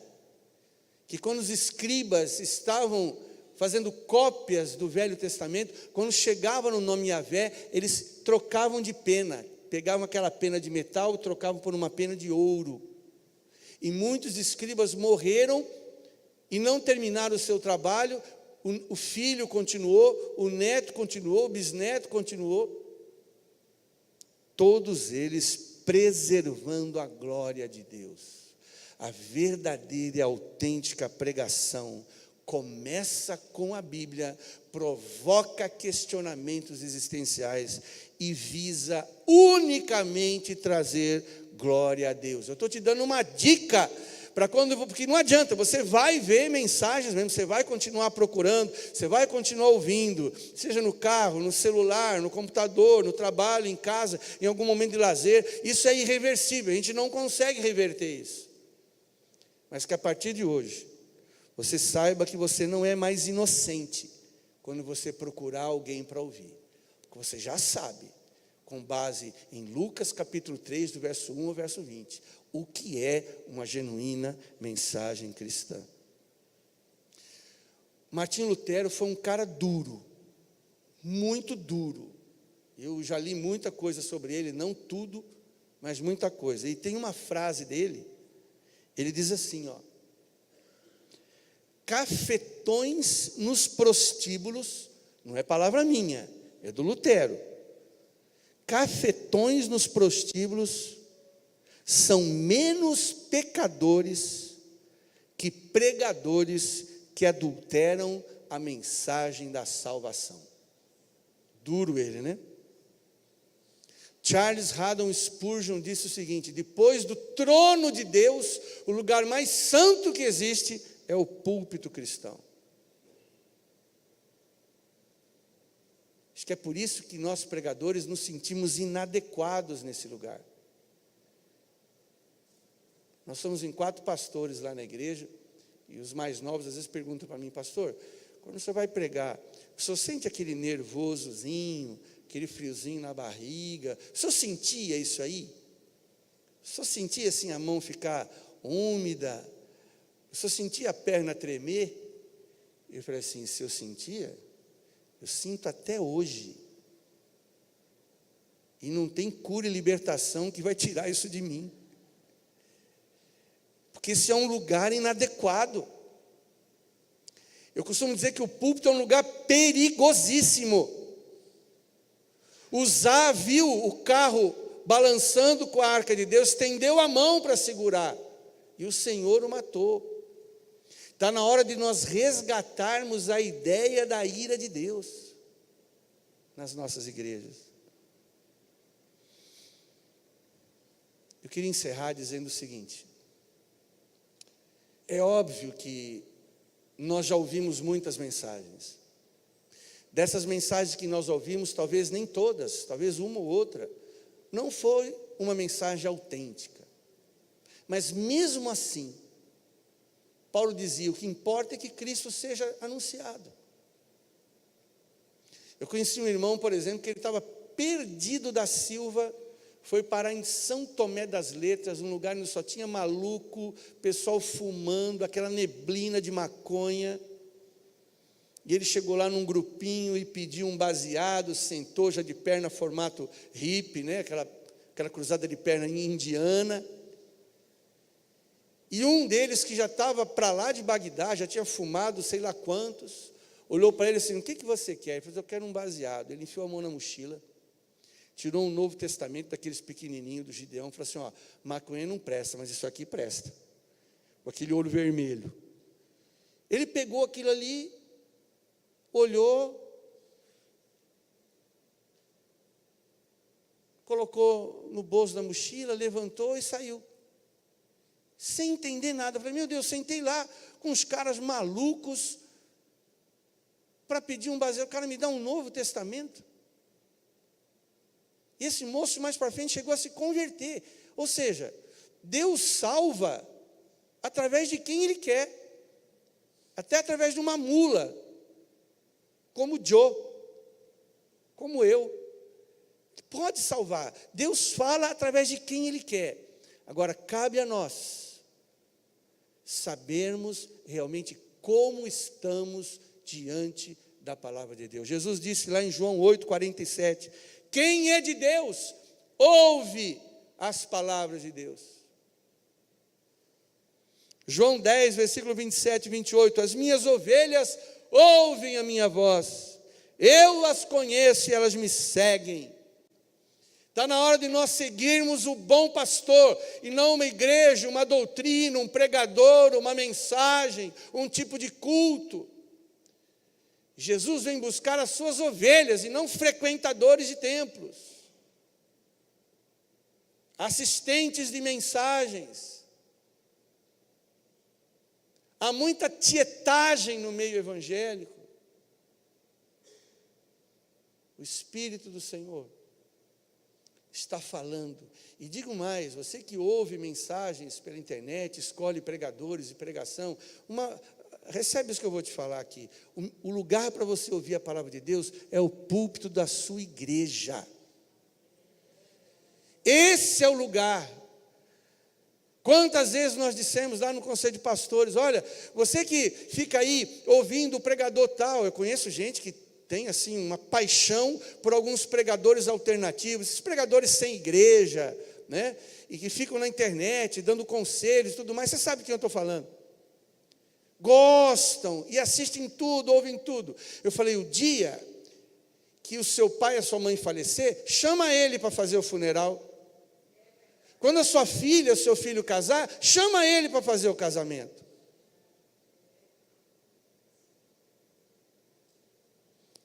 que quando os escribas estavam fazendo cópias do Velho Testamento, quando chegava no nome Yahvé, eles trocavam de pena, pegavam aquela pena de metal e trocavam por uma pena de ouro. E muitos escribas morreram e não terminaram o seu trabalho. O filho continuou, o neto continuou, o bisneto continuou. Todos eles preservando a glória de Deus. A verdadeira e autêntica pregação começa com a Bíblia, provoca questionamentos existenciais e visa unicamente trazer glória a Deus. Eu estou te dando uma dica para quando, porque não adianta, você vai ver mensagens mesmo, você vai continuar procurando, você vai continuar ouvindo, seja no carro, no celular, no computador, no trabalho, em casa, em algum momento de lazer. Isso é irreversível, a gente não consegue reverter isso. Mas que a partir de hoje, você saiba que você não é mais inocente quando você procurar alguém para ouvir, porque você já sabe, com base em Lucas capítulo 3, do verso 1 ao verso 20, o que é uma genuína mensagem cristã. Martinho Lutero foi um cara duro, muito duro. Eu já li muita coisa sobre ele, não tudo, mas muita coisa. E tem uma frase dele, ele diz assim, ó: cafetões nos prostíbulos, não é palavra minha, é do Lutero. Cafetões nos prostíbulos são menos pecadores que pregadores que adulteram a mensagem da salvação. Duro ele, né? Charles Haddon Spurgeon disse o seguinte: depois do trono de Deus, o lugar mais santo que existe é o púlpito cristão. Acho que é por isso que nós pregadores nos sentimos inadequados nesse lugar. Nós somos em 4 pastores lá na igreja, e os mais novos às vezes perguntam para mim: pastor, quando o senhor vai pregar, o senhor sente aquele nervosozinho, aquele friozinho na barriga? O senhor sentia isso aí? O senhor sentia assim a mão ficar úmida? O senhor sentia a perna tremer? Eu falei assim: se eu sentia, eu sinto até hoje. E não tem cura e libertação que vai tirar isso de mim. Porque esse é um lugar inadequado. Eu costumo dizer que o púlpito é um lugar perigosíssimo. Uzá viu o carro balançando com a arca de Deus, estendeu a mão para segurar, e o Senhor o matou. Está na hora de nós resgatarmos a ideia da ira de Deus nas nossas igrejas. Eu queria encerrar dizendo o seguinte: é óbvio que nós já ouvimos muitas mensagens. Dessas mensagens que nós ouvimos, talvez nem todas, talvez uma ou outra, não foi uma mensagem autêntica. Mas mesmo assim, Paulo dizia: o que importa é que Cristo seja anunciado. Eu conheci um irmão, por exemplo, que ele estava perdido da Silva, foi parar em São Tomé das Letras, um lugar onde só tinha maluco, pessoal fumando, aquela neblina de maconha. E ele chegou lá num grupinho e pediu um baseado, sentou já de perna formato hippie, né? aquela cruzada de perna indiana. E um deles, que já estava para lá de Bagdá, já tinha fumado sei lá quantos, olhou para ele assim: o que você quer? Ele falou: eu quero um baseado. Ele enfiou a mão na mochila, tirou um Novo Testamento daqueles pequenininhos do Gideão, falou assim: ó, maconha não presta, mas isso aqui presta. Com aquele olho vermelho. Ele pegou aquilo ali, olhou, colocou no bolso da mochila, levantou e saiu. Sem entender nada. Eu falei: meu Deus, sentei lá com os caras malucos para pedir um baseado. O cara me dá um Novo Testamento. E esse moço mais para frente chegou a se converter. Ou seja, Deus salva através de quem Ele quer. Até através de uma mula, como Joe, como eu. Pode salvar. Deus fala através de quem Ele quer. Agora, cabe a nós sabermos realmente como estamos diante da palavra de Deus. Jesus disse lá em João 8:47, quem é de Deus, ouve as palavras de Deus. João 10, versículo 27 e 28, as minhas ovelhas ouvem a minha voz, eu as conheço e elas me seguem. Está na hora de nós seguirmos o bom pastor, e não uma igreja, uma doutrina, um pregador, uma mensagem, um tipo de culto. Jesus vem buscar as suas ovelhas, e não frequentadores de templos, assistentes de mensagens. Há muita tietagem no meio evangélico. O Espírito do Senhor está falando. E digo mais, você que ouve mensagens pela internet, escolhe pregadores e pregação, recebe isso que eu vou te falar aqui. O lugar para você ouvir a palavra de Deus é o púlpito da sua igreja. Esse é o lugar. Quantas vezes nós dissemos lá no Conselho de Pastores: olha, você que fica aí ouvindo o pregador tal, eu conheço gente que tem assim uma paixão por alguns pregadores alternativos, esses pregadores sem igreja, né? E que ficam na internet dando conselhos e tudo mais. Você sabe de quem eu estou falando? Gostam e assistem tudo, ouvem tudo. Eu falei: o dia que o seu pai e a sua mãe falecer, chama ele para fazer o funeral.
Quando a sua filha, seu filho casar, chama ele para fazer o casamento.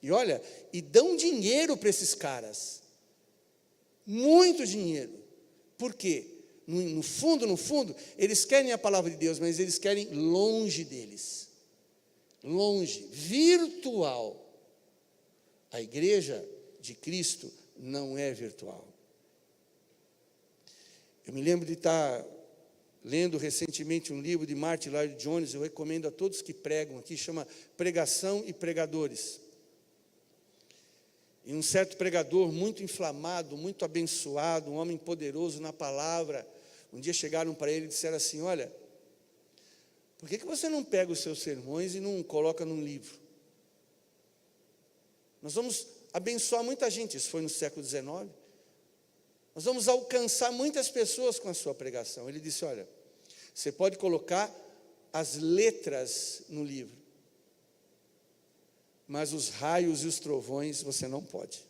E olha, e dão dinheiro para esses caras. Muito dinheiro. Por quê? No fundo, eles querem a palavra de Deus, mas eles querem longe deles. Longe, virtual. A igreja de Cristo não é virtual. Eu me lembro de estar lendo recentemente um livro de Martin Lloyd-Jones, eu recomendo a todos que pregam aqui, chama Pregação e Pregadores. E um certo pregador muito inflamado, muito abençoado, um homem poderoso na palavra, um dia chegaram para ele e disseram assim: olha, por que você não pega os seus sermões e não coloca num livro? Nós vamos abençoar muita gente, isso foi no século XIX. Nós vamos alcançar muitas pessoas com a sua pregação. Ele disse: olha, você pode colocar as letras no livro, mas os raios e os trovões você não pode.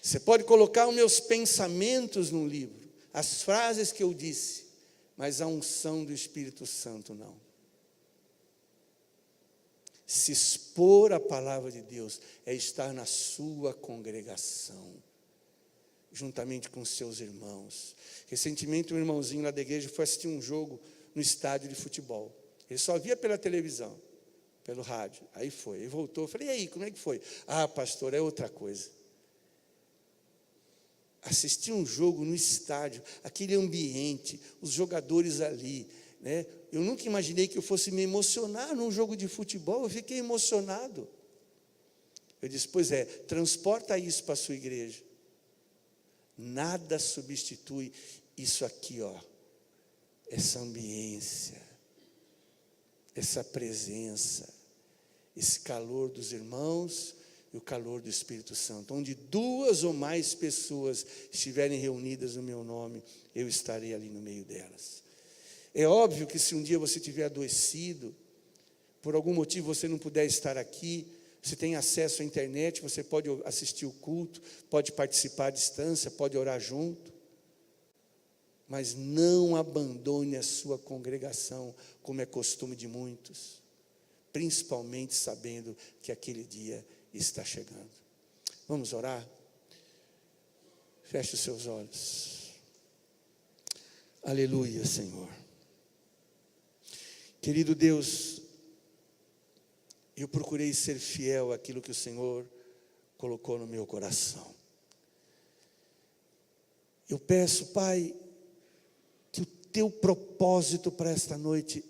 Você pode colocar os meus pensamentos no livro, as frases que eu disse, mas a unção do Espírito Santo não. Se expor à palavra de Deus é estar na sua congregação, juntamente com seus irmãos. Recentemente um irmãozinho lá da igreja foi assistir um jogo no estádio de futebol. Ele só via pela televisão, pelo rádio. Aí foi, aí voltou. Eu falei: e aí, como é que foi? Ah, pastor, é outra coisa. Assistir um jogo no estádio, aquele ambiente, os jogadores ali, né? Eu nunca imaginei que eu fosse me emocionar num jogo de futebol. Eu fiquei emocionado. Eu disse: pois é, transporta isso para a sua igreja. Nada substitui isso aqui, ó, essa ambiência, essa presença, esse calor dos irmãos e o calor do Espírito Santo. Onde 2 ou mais pessoas estiverem reunidas no meu nome, eu estarei ali no meio delas. É óbvio que se um dia você estiver adoecido, por algum motivo você não puder estar aqui, você tem acesso à internet, você pode assistir o culto, pode participar à distância, pode orar junto. Mas não abandone a sua congregação, como é costume de muitos, principalmente sabendo que aquele dia está chegando. Vamos orar? Feche os seus olhos. Aleluia, Senhor. Querido Deus, eu procurei ser fiel àquilo que o Senhor colocou no meu coração. Eu peço, Pai, que o teu propósito para esta noite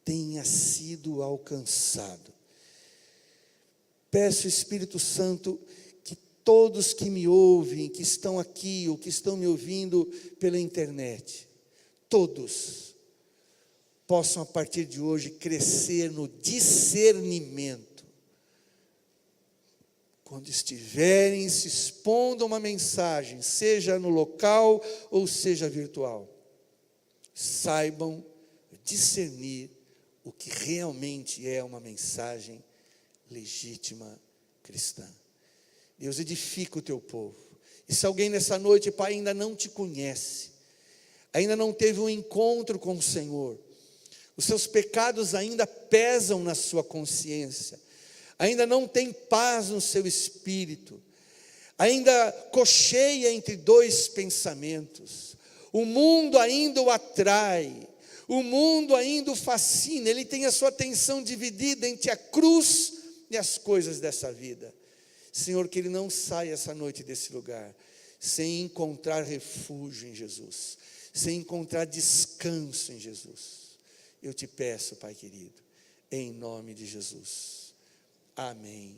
tenha sido alcançado. Peço, Espírito Santo, que todos que me ouvem, que estão aqui ou que estão me ouvindo pela internet, todos possam a partir de hoje crescer no discernimento. Quando estiverem se expondo a uma mensagem, seja no local ou seja virtual, saibam discernir o que realmente é uma mensagem legítima cristã. Deus, edifica o teu povo. E se alguém nessa noite, Pai, ainda não te conhece, ainda não teve um encontro com o Senhor, os seus pecados ainda pesam na sua consciência, ainda não tem paz no seu espírito, ainda cocheia entre 2 pensamentos, o mundo ainda o atrai, o mundo ainda o fascina, ele tem a sua atenção dividida entre a cruz e as coisas dessa vida. Senhor, que ele não saia essa noite desse lugar sem encontrar refúgio em Jesus, sem encontrar descanso em Jesus. Eu te peço, Pai querido, em nome de Jesus. Amém.